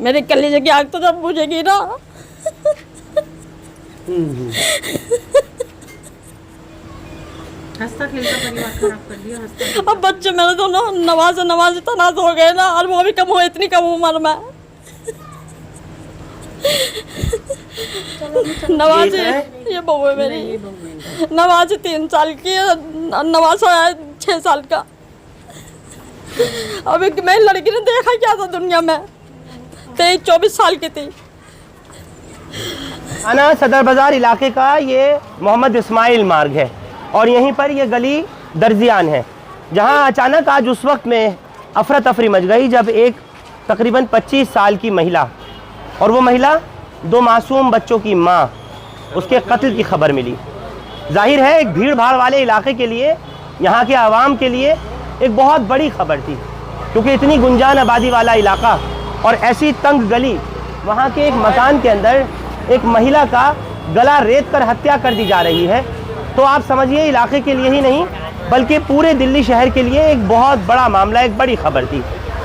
मेरे कलेजे की आग तो जब बुझेगी ना। हंसता खेलता परिवार खराब कर दिया। हंसता अब बच्चे मेरे दोनों नवाज तनाज हो गए ना, और वो भी कम हो, इतनी कम उम्र में। नवाज ये बहू है मेरी, नवाज 3 साल की है, नवाज है 6 साल का। अब एक मैं लड़की ने देखा क्या था दुनिया में, 23-24 साल की थी। थाना सदर बाजार इलाके का ये मोहम्मद इस्माइल मार्ग है और यहीं पर ये गली दर्जियान है, जहां अचानक आज उस वक्त में अफरा तफरी मच गई जब एक तकरीबन 25 साल की महिला, और वो महिला 2 मासूम बच्चों की माँ, उसके कत्ल की खबर मिली। जाहिर है एक भीड़ भाड़ वाले इलाके के लिए, यहाँ के आवाम के लिए एक बहुत बड़ी खबर थी, क्योंकि इतनी गुंजान आबादी वाला इलाका और ऐसी तंग गली, वहाँ के एक मकान के अंदर एक महिला का गला रेत कर हत्या कर दी जा रही है। तो आप समझिए इलाके के लिए ही नहीं बल्कि पूरे दिल्ली शहर के लिए एक बहुत बड़ा मामला, एक बड़ी खबर थी।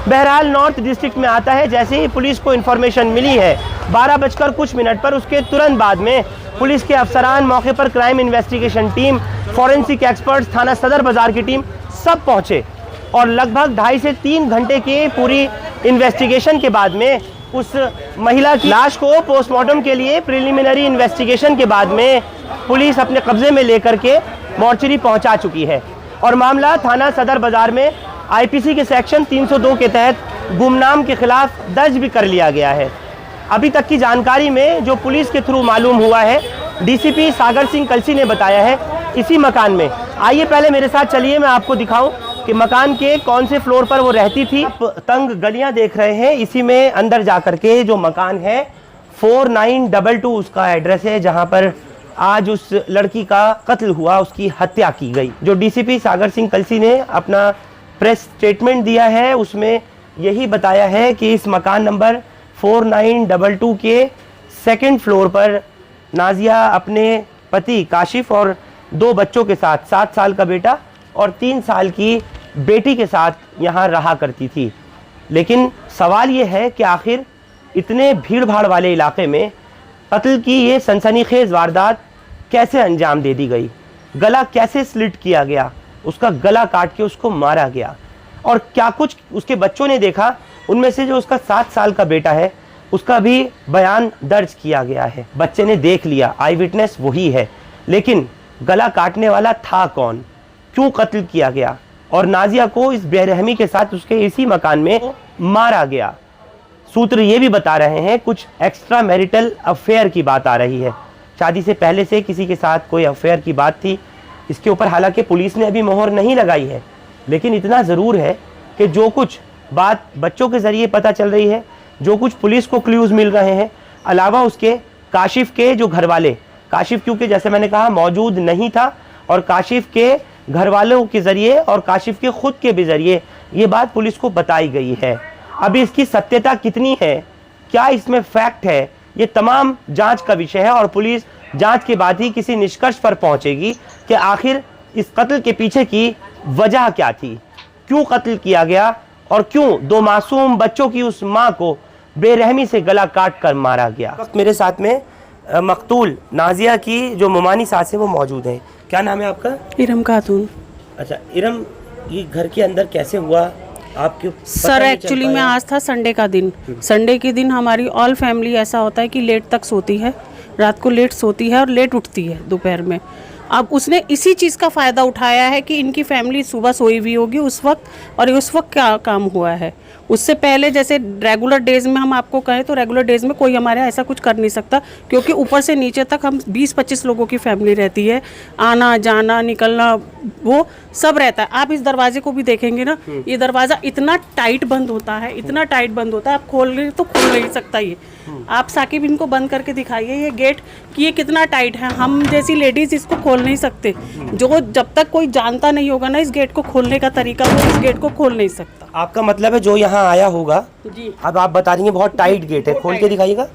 बहरहाल नॉर्थ डिस्ट्रिक्ट में आता है, जैसे ही पुलिस को इन्फॉर्मेशन मिली है 12 बजकर कुछ मिनट पर, उसके तुरंत बाद में पुलिस के अफसरान मौके पर, crime investigation team, forensic experts, थाना सदर बाजार की टीम सब पहुंचे और लगभग 2.5 से 3 घंटे की पूरी इन्वेस्टिगेशन के बाद में उस महिला की लाश को पोस्टमार्टम के लिए प्रिलिमिनरी इन्वेस्टिगेशन के बाद में पुलिस अपने कब्जे में लेकर के मॉर्चरी पहुंचा चुकी है। और मामला थाना सदर बाजार में आईपीसी के सेक्शन 302 के तहत गुमनाम के खिलाफ दर्ज भी कर लिया गया है। अभी तक की जानकारी में जो पुलिस के थ्रू मालूम हुआ है, डीसीपी सागर सिंह कलसी ने बताया है इसी मकान में, आइए पहले मेरे साथ चलिए मैं आपको दिखाऊं कि मकान के कौन से फ्लोर पर वो रहती थी। तंग गलियां देख रहे हैं, इसी में अंदर जाकर के जो मकान है 4922 उसका एड्रेस है, जहां पर आज उस लड़की का कत्ल हुआ, उसकी हत्या की गई। जो डीसीपी सागर सिंह कलसी ने अपना प्रेस स्टेटमेंट दिया है उसमें यही बताया है कि इस मकान नंबर 4922 के 2nd फ्लोर पर नाजिया अपने पति काशिफ और 2 बच्चों के साथ, 7 साल का बेटा और 3 साल की बेटी के साथ यहाँ रहा करती थी। लेकिन सवाल ये है कि आखिर इतने भीड़ भाड़ वाले इलाके में कत्ल की ये सनसनीखेज वारदात कैसे अंजाम दे दी गई, गला कैसे स्लिट किया गया, उसका गला काट के उसको मारा गया, और क्या कुछ उसके बच्चों ने देखा। उनमें से जो उसका 7 साल का बेटा है उसका भी बयान दर्ज किया गया है, बच्चे ने देख लिया, आई विटनेस वही है। लेकिन गला काटने वाला था कौन, क्यों कत्ल किया गया, और नाजिया को इस बेरहमी के साथ उसके इसी मकान में मारा गया। सूत्र ये भी बता रहे हैं कुछ एक्स्ट्रा मैरिटल अफेयर की बात आ रही है, शादी से पहले से किसी के साथ कोई अफेयर की बात थी। इसके ऊपर हालांकि पुलिस ने अभी मोहर नहीं लगाई है, लेकिन इतना ज़रूर है कि जो कुछ बात बच्चों के ज़रिए पता चल रही है, जो कुछ पुलिस को क्लूज़ मिल रहे हैं, अलावा उसके काशिफ के जो घर वाले, काशिफ क्योंकि जैसे मैंने कहा मौजूद नहीं था, और काशिफ के घर वालों के ज़रिए और काशिफ के खुद के भी ज़रिए ये बात पुलिस को बताई गई है। अभी इसकी सत्यता कितनी है, क्या इसमें फैक्ट है, ये तमाम जांच का विषय है, और पुलिस जांच के बाद ही किसी निष्कर्ष पर पहुंचेगी कि आखिर इस कत्ल के पीछे की वजह क्या थी, क्यों कत्ल किया गया, और क्यों 2 मासूम बच्चों की उस माँ को बेरहमी से गला काट कर मारा गया। वक्त मेरे साथ में मकतूल नाजिया की जो मुमानी सास है वो मौजूद है। क्या नाम है आपका? इरम खातून। अच्छा इरम, ये घर के अंदर कैसे हुआ आपके? सर एक्चुअली में आज था संडे का दिन। संडे के दिन हमारी ऑल फैमिली ऐसा होता है कि लेट तक सोती है, रात को लेट सोती है और लेट उठती है दोपहर में। अब उसने इसी चीज़ का फ़ायदा उठाया है कि इनकी फैमिली सुबह सोई हुई होगी उस वक्त, और उस वक्त क्या काम हुआ है। उससे पहले जैसे रेगुलर डेज़ में हम आपको कहें तो रेगुलर डेज़ में कोई हमारे ऐसा कुछ कर नहीं सकता, क्योंकि ऊपर से नीचे तक हम 20-25 लोगों की फैमिली रहती है, आना जाना निकलना वो सब रहता है। आप इस दरवाजे को भी देखेंगे ना, ये दरवाज़ा इतना टाइट बंद होता है, इतना टाइट बंद होता है, आप खोल तो खोल नहीं सकता। ये आप साकिब इनको बंद करके दिखाइए ये गेट कि ये कितना टाइट है, हम जैसी लेडीज़ इसको खोल नहीं सकते। जो जब तक कोई जानता नहीं होगा ना इस गेट को खोलने का तरीका, वो इस गेट को खोल नहीं सकता। आपका मतलब है जो यहाँ आया होगा जी, अब आप बता देंगे बहुत टाइट गेट है, खोल के दिखाइएगा।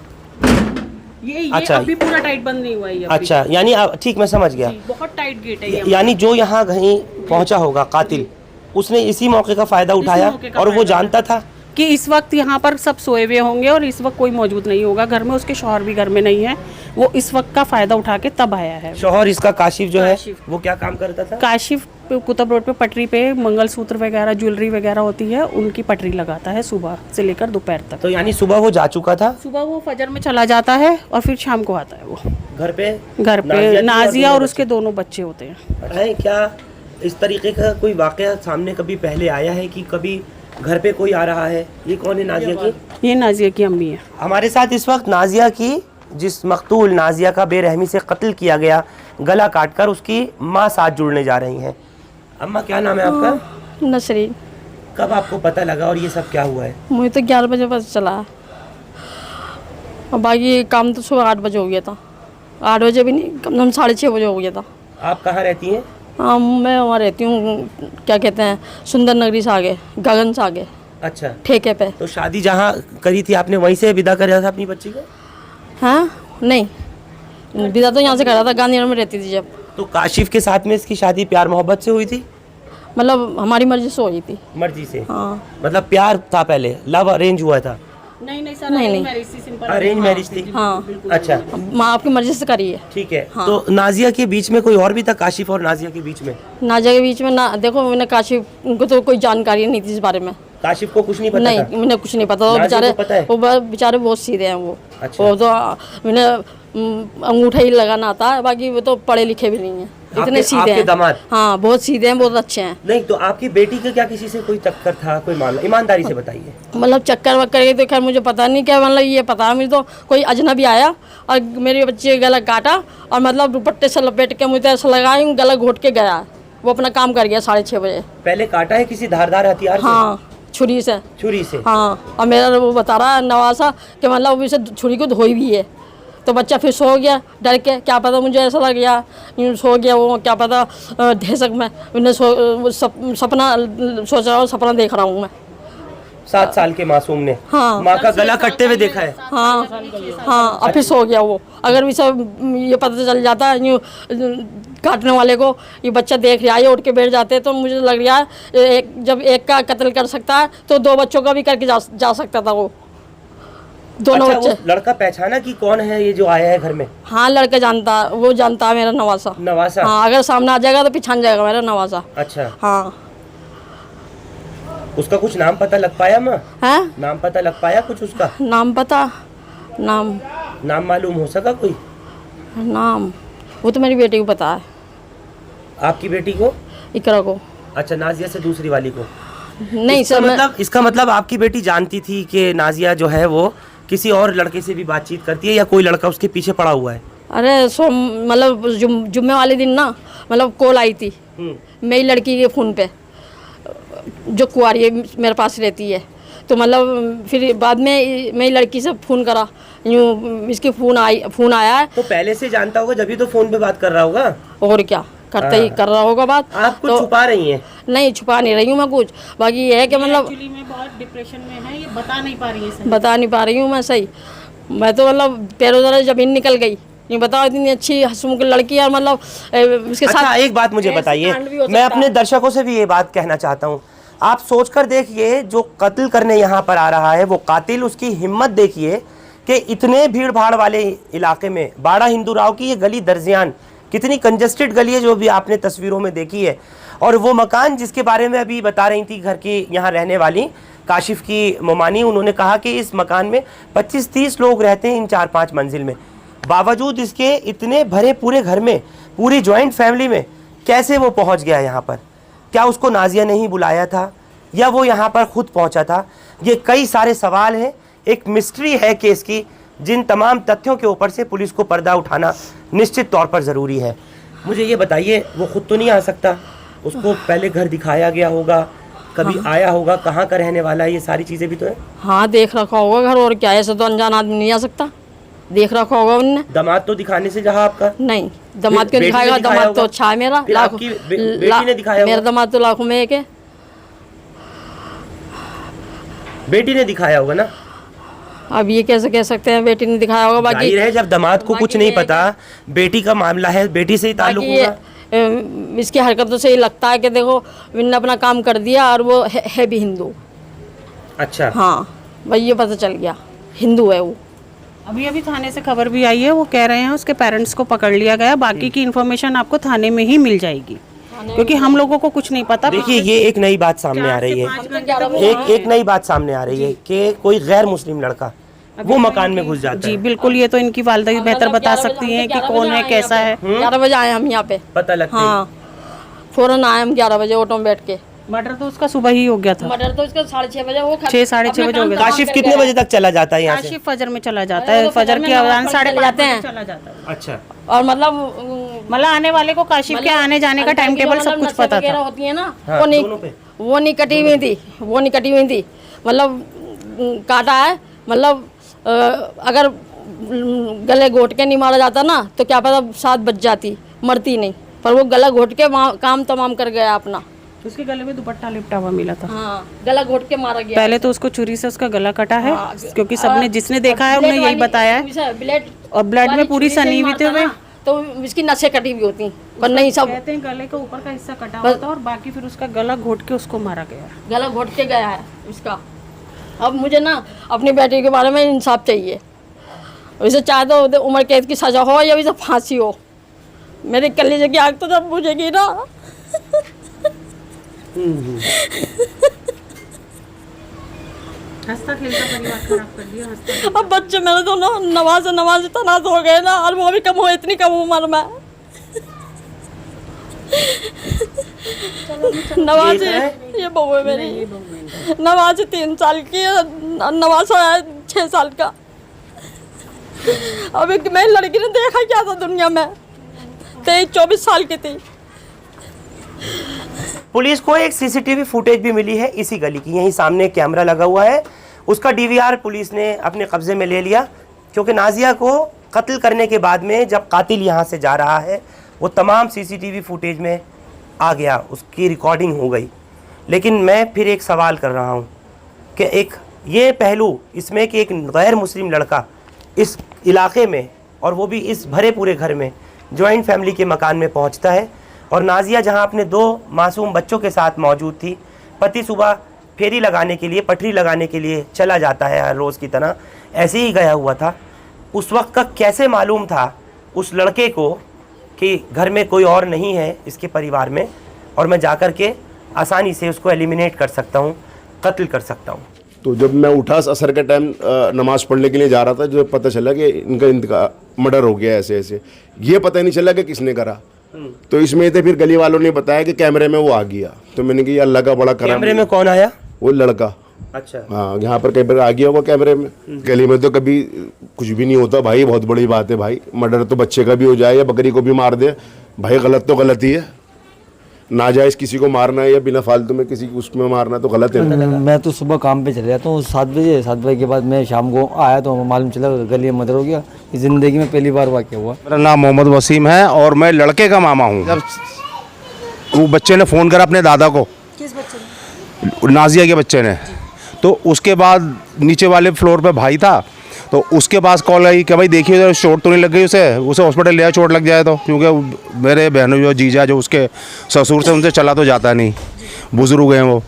ये अच्छा, अभी पूरा टाइट बंद नहीं हुआ है। अच्छा यानी ठीक मैं समझ गया, बहुत टाइट गेट है ये। यानी जो यहाँ कहीं पहुँचा होगा कातिल, उसने इसी मौके का फायदा उठाया और वो जानता था कि इस वक्त यहाँ पर सब सोए हुए होंगे और इस वक्त कोई मौजूद नहीं होगा घर में, उसके शौहर भी घर में नहीं है, वो इस वक्त का फ़ायदा उठा के तब आया है। शौहर इसका काशिफ जो है काशिफ। वो क्या काम करता था? काशिफ कुतुब रोड पे पटरी पे मंगलसूत्र वगैरह ज्वेलरी वगैरह होती है, उनकी पटरी लगाता है सुबह से लेकर दोपहर तक। तो यानी सुबह वो जा चुका था, सुबह वो फजर में चला जाता है और फिर शाम को आता है वो घर पे नाजिया और उसके दोनों बच्चे होते हैं। है क्या इस तरीके का कोई वाकया सामने कभी पहले आया है कि कभी घर पे कोई आ रहा है? ये कौन है नाजिया की? ये नाजिया की अम्मी है। हमारे साथ इस वक्त नाजिया की, जिस मकतूल नाजिया का बेरहमी से कत्ल किया गया, गला काटकर उसकी माँ साथ जुड़ने जा रही हैं। अम्मा क्या नाम है आपका? नसरीन। कब आपको पता लगा और ये सब क्या हुआ है? मुझे तो 11 बजे पता चला और बाकी काम तो सुबह 8 बजे हो गया था। 8 बजे भी नहीं, कम से कम 6:30 बजे हो गया था। आप कहाँ रहती हैं? हाँ, मैं वहाँ रहती हूँ, क्या कहते हैं, सुंदर नगरी से आगे, गगन से आगे, अच्छा, ठेके पे। तो शादी जहाँ करी थी आपने वहीं से विदा कराया था अपनी बच्ची को? हाँ नहीं, विदा तो यहाँ से करा था, गांधीनगर में रहती थी जब। तो काशिफ के साथ में इसकी शादी प्यार मोहब्बत से हुई थी? मतलब हमारी मर्जी से हुई थी। मर्जी से? हाँ। मतलब प्यार था पहले, लव अरेंज हुआ था? नहीं सर, नहीं अरेंज मैरिज थी? हाँ। अच्छा, माँ आपकी मर्जी से करी है। ठीक है। हाँ। तो नाजिया के बीच में कोई और भी था? काशिफ और नाजिया के बीच में? नाजिया के बीच में ना, देखो मैंने काशिफ, उनको तो कोई जानकारी नहीं थी इस बारे में। काशिफ को कुछ नहीं पता नहीं था? मैंने कुछ नहीं पता। वो नाजिया बेचारे, को पता है? वो बेचारे बहुत सीधे हैं वो। अच्छा। वो तो मैंने अंगूठा ही लगाना आता है, बाकी वो तो पढ़े लिखे भी नहीं है, इतने सीधे आपके हैं। दामाद? हाँ बहुत सीधे हैं, बहुत अच्छे हैं। नहीं, तो आपकी बेटी का क्या किसी से कोई चक्कर था, कोई मामला? ईमानदारी से बताइए। मतलब चक्कर वक्कर के तो खैर मुझे पता नहीं, क्या मतलब ये पता है मुझे तो कोई अजनबी आया और मेरे बच्चे का गला काटा और मतलब दुपट्टे से लपेट के मुझे ऐसा लगा गला घोट के गया। वो अपना काम कर गया 6:30 बजे। पहले काटा है किसी धारदार हथियार से? हाँ, छुरी से। छुरी से? हाँ, और मेरा वो बता रहा है नवासा कि मतलब वो इसे छुरी को धोई भी है। तो बच्चा फिर सो गया डर के, क्या पता, मुझे ऐसा लग गया यूँ सो गया वो, क्या पता दहशत में मैंने सपना सोच रहा हूँ, सपना देख रहा हूँ मैं। 7 साल के मासूम ने हाँ। माँ का गला कटते हुए देखा है? हाँ हाँ, और फिर सो गया वो। अगर भी सब ये पता चल जाता यूँ काटने वाले को, ये बच्चा देख रहा है, उठ के बैठ जाते, तो मुझे लग रहा है जब एक का कत्ल कर सकता है तो 2 बच्चों का भी करके जा सकता था वो, दोनों अच्छा, बच्चे। वो लड़का पहचाना कि कौन है ये जो आया है घर में? हाँ, लड़का जानता, वो जानता है मेरा नवासा। नवासा? हाँ, अगर सामने आ जाएगा तो पहचान जाएगा मेरा नवासा। अच्छा। हाँ। उसका कुछ नाम पता लग पाया माँ? है नाम पता लग पाया कुछ उसका? नाम पता, नाम मालूम हो सका कोई? नाम वो तो मेरी बेटी को पता है। आपकी बेटी को? इकरा को। अच्छा, नाजिया से दूसरी वाली को? नहीं सर, मतलब इसका मतलब आपकी बेटी जानती थी कि नाजिया जो है वो किसी और लड़के से भी बातचीत करती है या कोई लड़का उसके पीछे पड़ा हुआ है? अरे मतलब जुम्मे वाले दिन ना, मतलब कॉल आई थी मेरी लड़की के फ़ोन पे, जो कुआरी है मेरे पास रहती है। तो मतलब फिर बाद में मेरी लड़की से फ़ोन करा, यूँ इसके फ़ोन आया है। तो पहले से जानता होगा, जब भी तो फ़ोन पे बात कर रहा होगा। और क्या करते ही कर रहा होगा बात। आप कुछ तो छुपा रही हैं? नहीं, छुपा नहीं रही हूँ मैं कुछ, बाकी ये है कि मतलब एक्चुअली में बहुत डिप्रेशन में है, ये बता नहीं पा रही है सही। बता नहीं पा रही हूँ मैं सही। मैं तो मतलब पैरों जरा ज़मीन निकल गई, ये बताओ, इतनी अच्छी हंसमुख लड़की है, मतलब उसके अच्छा, साथ एक बात मुझे बताइए, कांड भी हो मैं सकता अपने है। दर्शकों से भी ये बात कहना चाहता हूँ। आप सोचकर देखिए, जो कत्ल करने यहाँ पर आ रहा है वो कातिल, उसकी हिम्मत देखिए कि इतने भीड़ भाड़ वाले इलाके में, बाड़ा हिंदू राव की ये गली दर्जियान, कितनी कंजेस्टेड गली है जो भी आपने तस्वीरों में देखी है। और वो मकान जिसके बारे में अभी बता रही थी घर की यहाँ रहने वाली काशिफ की मोमानी, उन्होंने कहा कि इस मकान में 25-30 लोग रहते हैं इन 4-5 मंजिल में। बावजूद इसके इतने भरे पूरे घर में, पूरी जॉइंट फैमिली में कैसे वो पहुँच गया यहाँ पर? क्या उसको नाजिया ने ही बुलाया था या वो यहाँ पर खुद पहुँचा था? ये कई सारे सवाल हैं, एक मिस्ट्री है केस की, जिन तमाम तथ्यों के ऊपर से पुलिस को पर्दा उठाना निश्चित तौर पर ज़रूरी है। मुझे ये बताइए, वो खुद तो नहीं आ सकता, उसको पहले घर दिखाया गया होगा, कभी आया होगा, कहाँ का रहने वाला है, ये सारी चीज़ें भी तो है। हाँ, देख रखा होगा घर, और क्या, ऐसे तो अनजान आदमी नहीं आ सकता, देख रखा होगा उनने। दामाद तो दिखाने से जहाँ आपका नहीं, दामाद क्यों बेटी ने दिखाएगा, दिखाया दामाद तो होगा। अच्छा है मेरा, फिर आपकी बेटी ने दिखाया मेरा होगा। दामाद तो लाखों में एक है। बेटी ने दिखाया होगा ना? अब ये कैसे कह सकते हैं बेटी ने दिखाया होगा, बाकी जाहिर है जब दामाद को कुछ नहीं पता, बेटी का मामला है, बेटी से ही ताल्लुक बाकी होगा। इसकी हरकतों से ये लगता है कि देखो इन्होंने अपना काम कर दिया, और वो है भी हिंदू। अच्छा। हाँ भाई ये पता चल गया, हिंदू है वो। अभी अभी थाने से खबर भी आई है, वो कह रहे हैं उसके पेरेंट्स को पकड़ लिया गया। बाकी की इन्फॉर्मेशन आपको थाने में ही मिल जाएगी, क्योंकि हम लोगों को कुछ नहीं पता। देखिए ये एक नई बात सामने आ रही है, एक नई बात सामने आ रही है कि कोई गैर मुस्लिम लड़का वो मकान में घुस जाता जी है। बिल्कुल, ये तो इनकी वालदा ही बेहतर बता सकती हैं कि कौन है कैसा है। 11 बजे आए हम यहाँ पे, पता लगता है। हाँ फौरन आए हम 11 बजे ऑटो में बैठ के। मर्डर तो उसका सुबह ही हो गया था, मर्डर तो इसका 6:30 बजे, वो 6 साढ़े 6 बजे हो गया था। काशिफ कितने बजे तक चला जाता है यहाँ से? काशिफ फजर में चला जाता है, फजर की अजान 5:30 जाते हैं। चला जाता है। अच्छा। और मतलब आने वाले को काशिफ के आने जाने का टाइम टेबल सब कुछ पता था। होती है ना, हाँ, दोनों पे। वो नहीं कटी हुई थी, वो नहीं कटी हुई थी। मतलब काटा है, मतलब अगर गले घोट के नहीं मारा जाता ना तो क्या पता 7 बज जाती, मरती नहीं। पर वो गला घोट के काम तमाम कर गया अपना। उसके गले में दुपट्टा लिपटा हुआ मिला था। हाँ गला घोट के मारा गया। पहले तो उसको छुरी से उसका गला कटा है, क्योंकि सबने जिसने देखा है उन्हें यही बताया है। और ब्लड में पूरी सनी हुई थी, तो इसकी नसें कटी हुई होती, पर नहीं सब कहते हैं गले के ऊपर का हिस्सा कटा हुआ था और बाकी फिर उसका गला घोट के उसको मारा गया। गला घोट के गया है उसका। अब मुझे ना अपनी बेटी के बारे में इंसाफ चाहिए। वैसे चाहे तो उम्र कैद की सजा हो या वैसे फांसी हो, मेरे कलेजे की आग तो जब बुझेगी ना। हंसता खेलता परिवार खराब कर दिया, हंसता। अब बच्चे मेरे तो ना नमाज तनाज हो गए ना, और वो भी कम हो, इतनी कम उम्र में। नवाज ये बहू है मेरी, नवाज 3 साल की है, नवाज है 6 साल का। अब एक मैं लड़की ने देखा क्या था दुनिया में, 23-24 साल की थी। पुलिस को एक सीसीटीवी फुटेज भी मिली है इसी गली की, यहीं सामने कैमरा लगा हुआ है, उसका डीवीआर पुलिस ने अपने कब्जे में ले लिया। क्योंकि नाजिया को कत्ल करने के बाद में जब कातिल यहाँ से जा रहा है, वो तमाम सीसीटीवी फुटेज में आ गया, उसकी रिकॉर्डिंग हो गई। लेकिन मैं फिर एक सवाल कर रहा हूँ कि एक ये पहलू इसमें कि एक गैर मुस्लिम लड़का इस इलाके में, और वो भी इस भरे पूरे घर में, जॉइंट फैमिली के मकान में पहुँचता है, और नाजिया जहाँ अपने 2 मासूम बच्चों के साथ मौजूद थी, पति सुबह फेरी लगाने के लिए, पटरी लगाने के लिए चला जाता है हर रोज़ की तरह, ऐसे ही गया हुआ था। उस वक्त का कैसे मालूम था उस लड़के को कि घर में कोई और नहीं है इसके परिवार में, और मैं जाकर के आसानी से उसको एलिमिनेट कर सकता हूँ, कत्ल कर सकता हूँ। तो जब मैं उठा असर के टाइम नमाज़ पढ़ने के लिए जा रहा था, जो पता चला कि इनका मर्डर हो गया ऐसे ऐसे, ये पता नहीं चला कि किसने करा। तो इसमें थे फिर गली वालों ने बताया कि कैमरे में वो आ गया, तो मैंने कहा अल्लाह का बड़ा करम। कैमरे में कौन आया? वो लड़का। अच्छा। हाँ, यहाँ पर कैमरा आ गया होगा कैमरे में। गली में तो कभी कुछ भी नहीं होता भाई, बहुत बड़ी बात है भाई। मर्डर तो बच्चे का भी हो जाए या बकरी को भी मार दे भाई, गलत तो गलत ही है। नाजायज़ किसी को मारना है या बिना फालतू में किसी को उसमें मारना तो गलत है। मैं तो सुबह काम पे चले जाता हूँ 7 बजे, 7 बजे के बाद मैं शाम को आया तो मालूम चला गली में मर्डर हो गया। ज़िंदगी में पहली बार वाक़या हुआ। मेरा नाम मोहम्मद वसीम है और मैं लड़के का मामा हूँ। जब वो बच्चे ने फ़ोन करा अपने दादा को, किस बच्चे ने? नाजिया के बच्चे ने, तो उसके बाद नीचे वाले फ्लोर पे भाई था, तो उसके पास कॉल आई कि भाई देखिए उधर चोट तो नहीं लग गई उसे हॉस्पिटल ले आया, चोट लग जाए तो। क्योंकि मेरे बहनों जो जीजा जो उसके ससुर से उनसे चला तो जाता नहीं, बुजुर्ग हैं वो।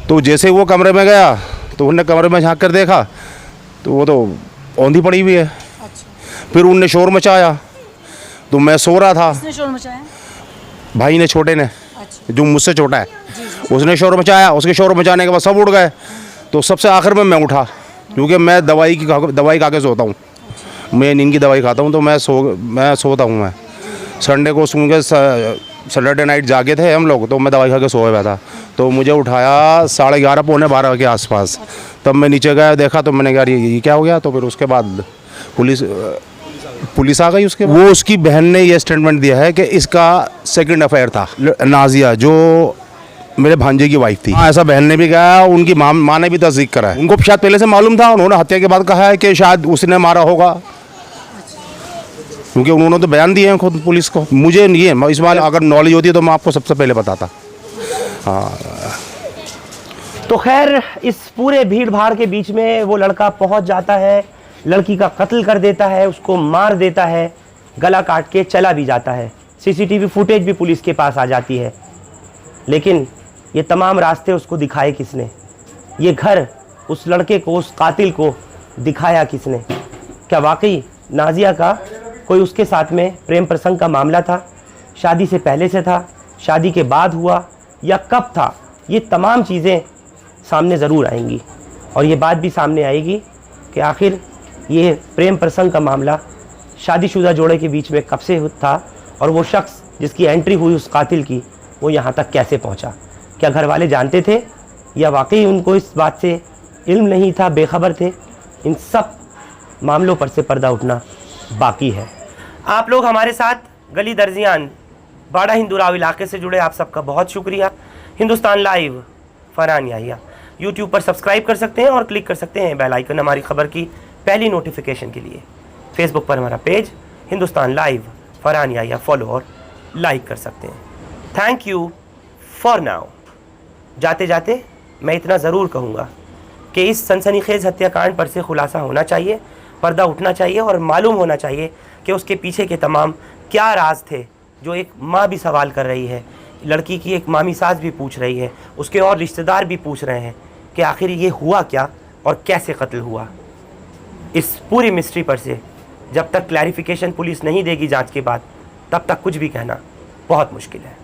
तो जैसे वो कमरे में गया तो उनने कमरे में झाँक कर देखा तो वो तो औंधी पड़ी हुई है। फिर उनने शोर मचाया, तो मैं सो रहा था। किसने शोर मचाया? भाई ने, छोटे ने, जो मुझसे छोटा है, उसने शोर मचाया। उसके शोर मचाने के बाद सब उठ गए, तो सबसे आखिर में मैं उठा, क्योंकि मैं दवाई खा के सोता हूँ, मैं नींद की दवाई खाता हूँ, तो मैं सोता हूँ। मैं संडे को सुन के सैटरडे नाइट जागे थे हम लोग, तो मैं दवाई खा के सोया हुआ था। तो मुझे उठाया 11:30 पौने 12 के आसपास। तब मैं नीचे गया, देखा तो मैंने कहा ये क्या हो गया। तो फिर उसके बाद पुलिस आ गई। उसके वो उसकी बहन ने ये स्टेटमेंट दिया है कि इसका सेकंड अफेयर था, नाजिया जो मेरे भांजे की वाइफ थी। हाँ, ऐसा बहन ने भी कहा, उनकी माँ ने भी तस्दीक करा है। उनको शायद पहले से मालूम था, उन्होंने हत्या के बाद कहा है कि शायद उसने मारा होगा, क्योंकि उन्होंने तो बयान दिए हैं खुद पुलिस को। मुझे नहीं है इस बार, अगर नॉलेज होती तो मैं आपको सबसे पहले बताता। हाँ, तो खैर इस पूरे भीड़ भाड़ के बीच में वो लड़का पहुंच जाता है, लड़की का कत्ल कर देता है, उसको मार देता है, गला काट के चला भी जाता है। सीसीटीवी फुटेज भी पुलिस के पास आ जाती है। लेकिन ये तमाम रास्ते उसको दिखाए किसने? ये घर उस लड़के को, उस कातिल को दिखाया किसने? क्या वाकई नाजिया का कोई उसके साथ में प्रेम प्रसंग का मामला था? शादी से पहले से था, शादी के बाद हुआ, या कब था? ये तमाम चीज़ें सामने ज़रूर आएंगी और ये बात भी सामने आएगी कि आखिर ये प्रेम प्रसंग का मामला शादीशुदा जोड़े के बीच में कब से था और वो शख्स जिसकी एंट्री हुई उस कातिल की, वो यहाँ तक कैसे पहुँचा? क्या घर वाले जानते थे या वाकई उनको इस बात से इल्म नहीं था, बेखबर थे? इन सब मामलों पर से पर्दा उठना बाकी है। आप लोग हमारे साथ गली दर्जियान बाड़ा हिंदूराव इलाके से जुड़े, आप सबका बहुत शुक्रिया। हिंदुस्तान लाइव फरहान याहिया यूट्यूब पर सब्सक्राइब कर सकते हैं और क्लिक कर सकते हैं बेल आइकन हमारी खबर की पहली नोटिफिकेशन के लिए। फेसबुक पर हमारा page Hindustan Live Farhan Yahiya follow और लाइक कर सकते हैं। Thank you for now. जाते जाते मैं इतना ज़रूर कहूँगा कि इस सनसनीखेज़ हत्याकांड पर से खुलासा होना चाहिए, पर्दा उठना चाहिए और मालूम होना चाहिए कि उसके पीछे के तमाम क्या राज थे, जो एक माँ भी सवाल कर रही है, लड़की की एक मामी सास भी पूछ रही है, उसके और रिश्तेदार भी पूछ रहे हैं कि आखिर ये हुआ क्या और कैसे कत्ल हुआ। इस पूरी मिस्ट्री पर से जब तक क्लैरिफिकेशन पुलिस नहीं देगी जांच के बाद, तब तक कुछ भी कहना बहुत मुश्किल है।